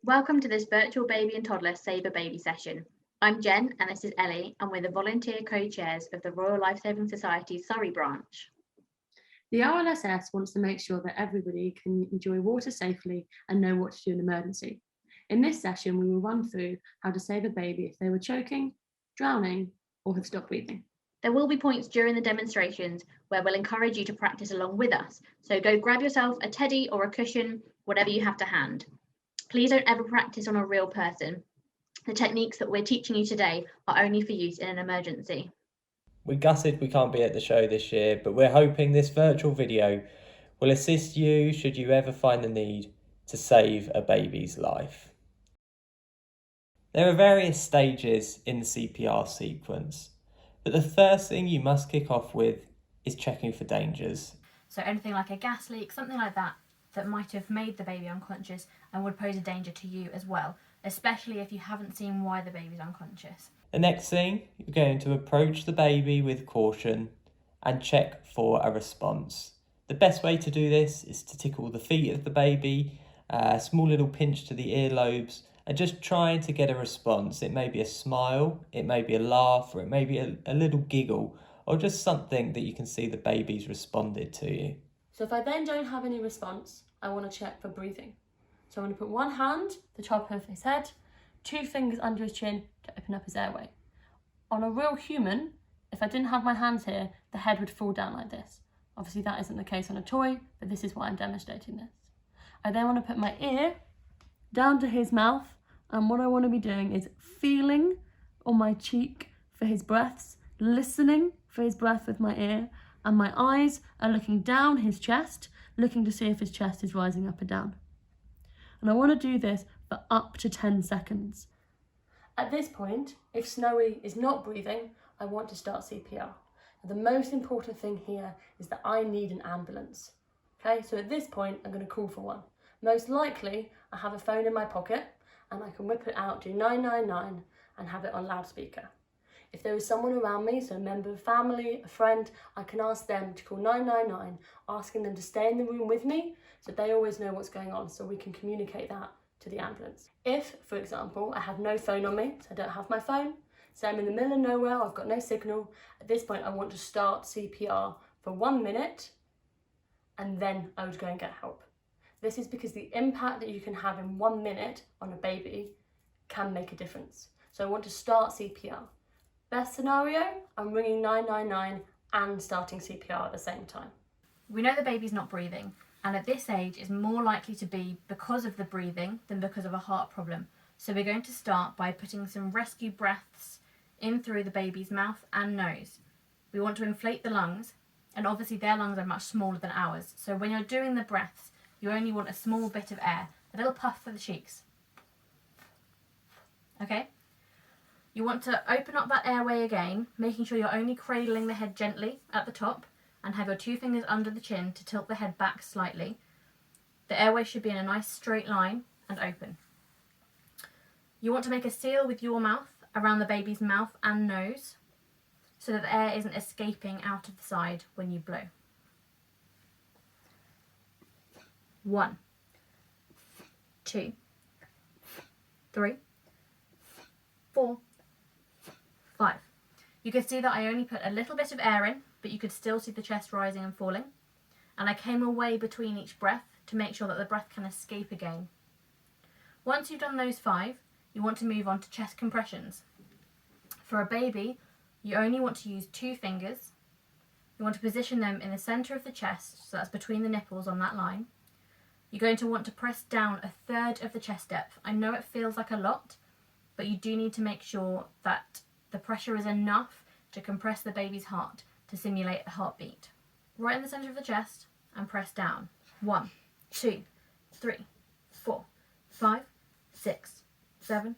Welcome to this virtual baby and toddler Save a Baby session. I'm Jen and this is Ellie, and we're the volunteer co-chairs of the Royal Lifesaving Society's Surrey branch. The RLSS wants to make sure that everybody can enjoy water safely and know what to do in an emergency. In this session, we will run through how to save a baby if they were choking, drowning, or have stopped breathing. There will be points during the demonstrations where we'll encourage you to practice along with us, so go grab yourself a teddy or a cushion, whatever you have to hand. Please don't ever practice on a real person. The techniques that we're teaching you today are only for use in an emergency. We're gutted we can't be at the show this year, but we're hoping this virtual video will assist you should you ever find the need to save a baby's life. There are various stages in the CPR sequence, but the first thing you must kick off with is checking for dangers. So anything like a gas leak, something like that might have made the baby unconscious and would pose a danger to you as well, especially if you haven't seen why the baby's unconscious. The next thing, you're going to approach the baby with caution and check for a response. The best way to do this is to tickle the feet of the baby, a small little pinch to the earlobes, and just trying to get a response. It may be a smile, it may be a laugh, or it may be a little giggle, or just something that you can see the baby's responded to you. So if I then don't have any response, I want to check for breathing. So I'm going to put one hand, the top of his head, 2 fingers under his chin to open up his airway. On a real human, if I didn't have my hands here, the head would fall down like this. Obviously that isn't the case on a toy, but this is why I'm demonstrating this. I then want to put my ear down to his mouth, and what I want to be doing is feeling on my cheek for his breaths, listening for his breath with my ear, and my eyes are looking down his chest, looking to see if his chest is rising up or down. And I want to do this for up to 10 seconds. At this point, if Snowy is not breathing, I want to start CPR. And the most important thing here is that I need an ambulance. Okay, so at this point, I'm going to call for one. Most likely, I have a phone in my pocket and I can whip it out, do 999 and have it on loudspeaker. If there is someone around me, so a member of family, a friend, I can ask them to call 999, asking them to stay in the room with me so they always know what's going on, so we can communicate that to the ambulance. If, for example, I have no phone on me, so I don't have my phone, so I'm in the middle of nowhere, I've got no signal, at this point I want to start CPR for 1 minute and then I would go and get help. This is because the impact that you can have in 1 minute on a baby can make a difference. So I want to start CPR. Best scenario, I'm ringing 999 and starting CPR at the same time. We know the baby's not breathing, and at this age is more likely to be because of the breathing than because of a heart problem. So we're going to start by putting some rescue breaths in through the baby's mouth and nose. We want to inflate the lungs, and obviously their lungs are much smaller than ours. So when you're doing the breaths, you only want a small bit of air, a little puff for the cheeks. Okay? You want to open up that airway again, making sure you're only cradling the head gently at the top and have your 2 fingers under the chin to tilt the head back slightly. The airway should be in a nice straight line and open. You want to make a seal with your mouth around the baby's mouth and nose so that the air isn't escaping out of the side when you blow. 1, 2, 3, 4, 5. You can see that I only put a little bit of air in, but you could still see the chest rising and falling. And I came away between each breath to make sure that the breath can escape again. Once you've done those 5, you want to move on to chest compressions. For a baby, you only want to use 2 fingers. You want to position them in the centre of the chest, so that's between the nipples on that line. You're going to want to press down 1/3 of the chest depth. I know it feels like a lot, but you do need to make sure that the pressure is enough to compress the baby's heart to simulate a heartbeat. Right in the centre of the chest and press down. 1, 2, 3, 4, 5, 6, 7,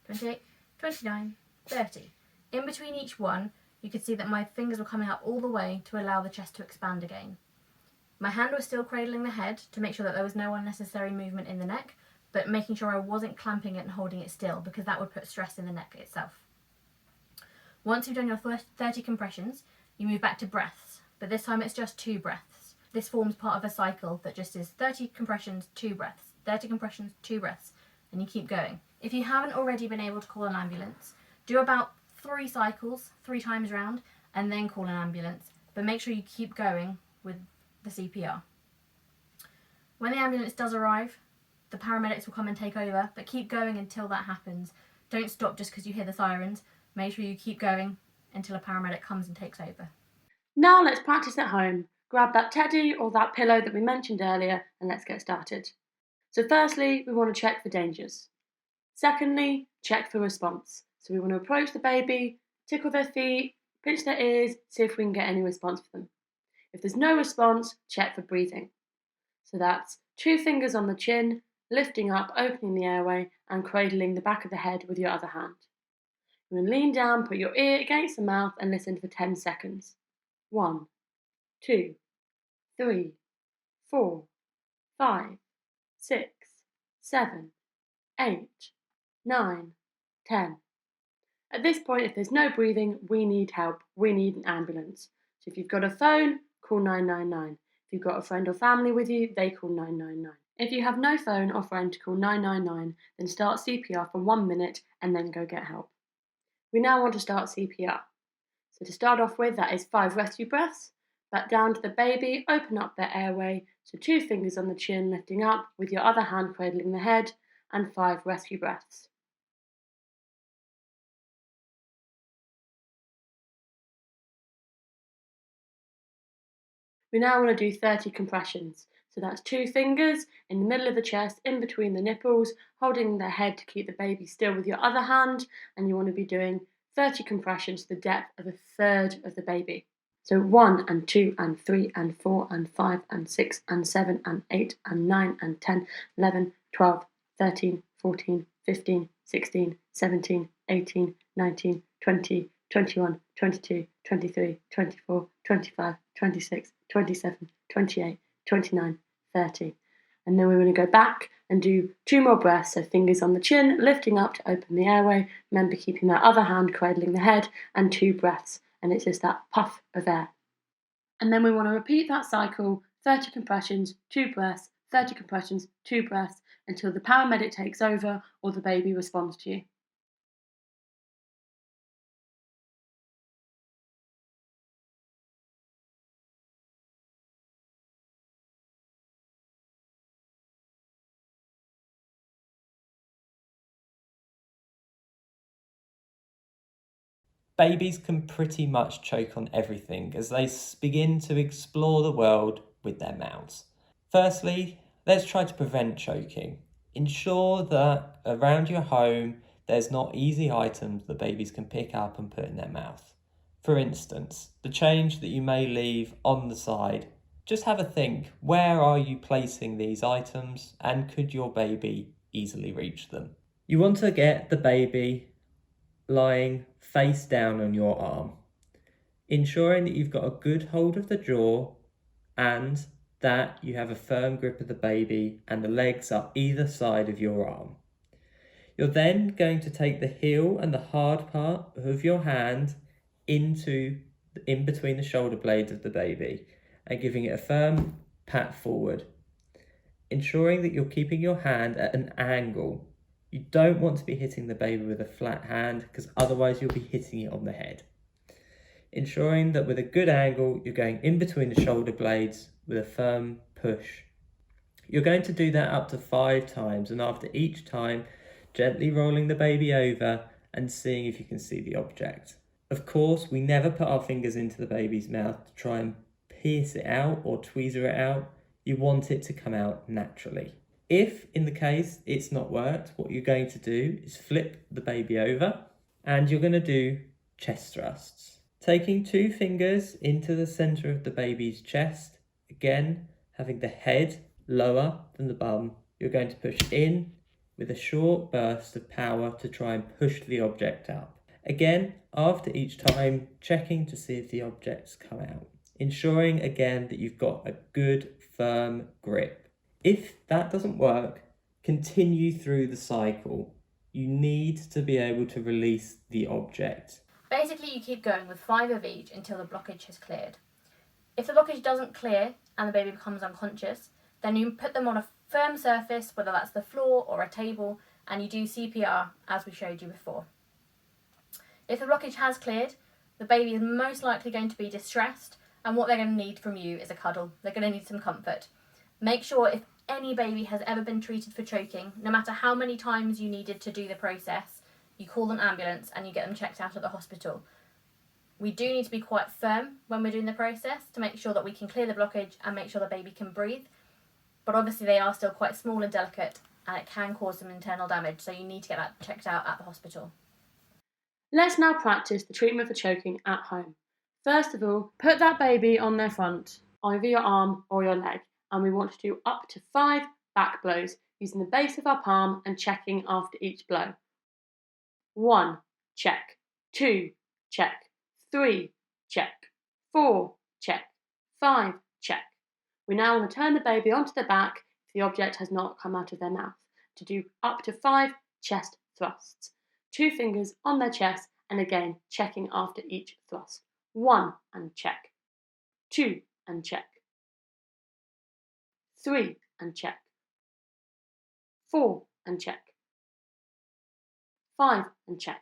28, 29, 30. In between each one, you could see that my fingers were coming up all the way to allow the chest to expand again. My hand was still cradling the head to make sure that there was no unnecessary movement in the neck, but making sure I wasn't clamping it and holding it still, because that would put stress in the neck itself. Once you've done your 30 compressions, you move back to breaths, but this time it's just 2 breaths. This forms part of a cycle that just is 30 compressions, 2 breaths, 30 compressions, 2 breaths, and you keep going. If you haven't already been able to call an ambulance, do about 3 cycles, 3 times round, and then call an ambulance, but make sure you keep going with the CPR. When the ambulance does arrive, the paramedics will come and take over, but keep going until that happens. Don't stop just because you hear the sirens. Make sure you keep going until a paramedic comes and takes over. Now let's practice at home. Grab that teddy or that pillow that we mentioned earlier and let's get started. So firstly, we want to check for dangers. Secondly, check for response. So we want to approach the baby, tickle their feet, pinch their ears, see if we can get any response for them. If there's no response, check for breathing. So that's 2 fingers on the chin, lifting up, opening the airway and cradling the back of the head with your other hand. You want to lean down, put your ear against the mouth and listen for 10 seconds. 1, 2, 3, 4, 5, 6, 7, 8, 9, 10. At this point, if there's no breathing, we need help. We need an ambulance. So if you've got a phone, call 999. If you've got a friend or family with you, they call 999. If you have no phone or friend to call 999, then start CPR for 1 minute and then go get help. We now want to start CPR. So to start off with, that is 5 rescue breaths. Back down to the baby, open up their airway. So 2 fingers on the chin, lifting up with your other hand cradling the head, and 5 rescue breaths. We now want to do 30 compressions. So that's 2 fingers in the middle of the chest, in between the nipples, holding their head to keep the baby still with your other hand, and you want to be doing 30 compressions to the depth of 1/3 of the baby. So 1 and 2 and 3 and 4 and 5 and 6 and 7 and 8 and 9 and 10, 11, 12, 13, 14, 15, 16, 17, 18, 19, 20, 21, 22, 23, 24, 25, 26, 27, 28, 29, 30. And then we're going to go back and do 2 more breaths. So fingers on the chin, lifting up to open the airway. Remember keeping that other hand cradling the head, and 2 breaths. And it's just that puff of air. And then we want to repeat that cycle, 30 compressions, 2 breaths, 30 compressions, 2 breaths, until the paramedic takes over or the baby responds to you. Babies can pretty much choke on everything as they begin to explore the world with their mouths. Firstly, let's try to prevent choking. Ensure that around your home there's not easy items that babies can pick up and put in their mouth. For instance, the change that you may leave on the side. Just have a think, where are you placing these items and could your baby easily reach them? You want to get the baby lying face down on your arm, ensuring that you've got a good hold of the jaw and that you have a firm grip of the baby and the legs are either side of your arm. You're then going to take the heel and the hard part of your hand in between the shoulder blades of the baby and giving it a firm pat forward, ensuring that you're keeping your hand at an angle. You don't want to be hitting the baby with a flat hand because otherwise you'll be hitting it on the head. Ensuring that with a good angle, you're going in between the shoulder blades with a firm push. You're going to do that up to 5 times, and after each time, gently rolling the baby over and seeing if you can see the object. Of course, we never put our fingers into the baby's mouth to try and pierce it out or tweezer it out. You want it to come out naturally. If, in the case, it's not worked, what you're going to do is flip the baby over and you're going to do chest thrusts. Taking 2 fingers into the centre of the baby's chest, again, having the head lower than the bum, you're going to push in with a short burst of power to try and push the object up. Again, after each time, checking to see if the objects come out. Ensuring again that you've got a good, firm grip. If that doesn't work, continue through the cycle. You need to be able to release the object. Basically, you keep going with 5 of each until the blockage has cleared. If the blockage doesn't clear and the baby becomes unconscious, then you put them on a firm surface, whether that's the floor or a table, and you do CPR as we showed you before. If the blockage has cleared, the baby is most likely going to be distressed, and what they're going to need from you is a cuddle. They're going to need some comfort. Make sure if any baby has ever been treated for choking, no matter how many times you needed to do the process, you call an ambulance and you get them checked out at the hospital. We do need to be quite firm when we're doing the process to make sure that we can clear the blockage and make sure the baby can breathe. But obviously they are still quite small and delicate, and it can cause some internal damage, so you need to get that checked out at the hospital. Let's now practice the treatment for choking at home. First of all, put that baby on their front, either your arm or your leg, and we want to do up to 5 back blows using the base of our palm and checking after each blow. 1, check. 2, check. 3, check. 4, check. 5, check. We now want to turn the baby onto their back if the object has not come out of their mouth to do up to 5 chest thrusts. 2 fingers on their chest and again checking after each thrust. 1 and check. 2 and check. 3 and check. 4 and check. 5 and check.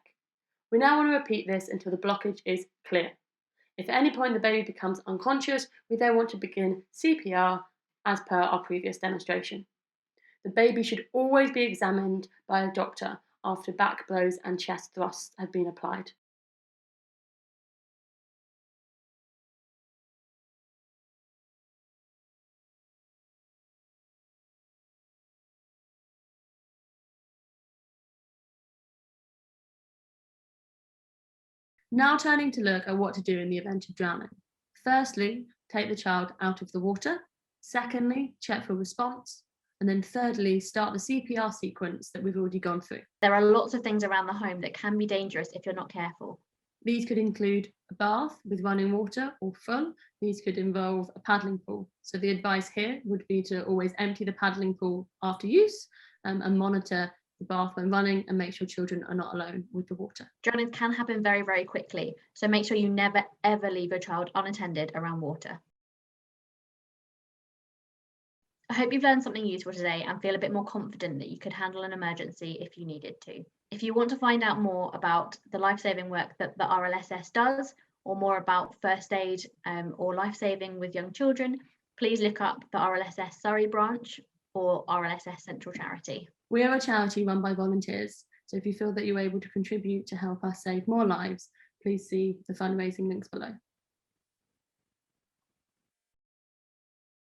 We now want to repeat this until the blockage is clear. If at any point the baby becomes unconscious, we then want to begin CPR as per our previous demonstration. The baby should always be examined by a doctor after back blows and chest thrusts have been applied. Now turning to look at what to do in the event of drowning. Firstly, take the child out of the water. Secondly, check for response. And then thirdly, start the CPR sequence that we've already gone through. There are lots of things around the home that can be dangerous if you're not careful. These could include a bath with running water or full. These could involve a paddling pool. So the advice here would be to always empty the paddling pool after use and monitor the bath when running and make sure children are not alone with the water. Drownings can happen very, very quickly, so make sure you never ever leave your child unattended around water. I hope you've learned something useful today and feel a bit more confident that you could handle an emergency if you needed to. If you want to find out more about the life-saving work that the RLSS does, or more about first aid or life-saving with young children, please look up the RLSS Surrey branch or RLSS Central Charity. We are a charity run by volunteers, so if you feel that you're able to contribute to help us save more lives, please see the fundraising links below.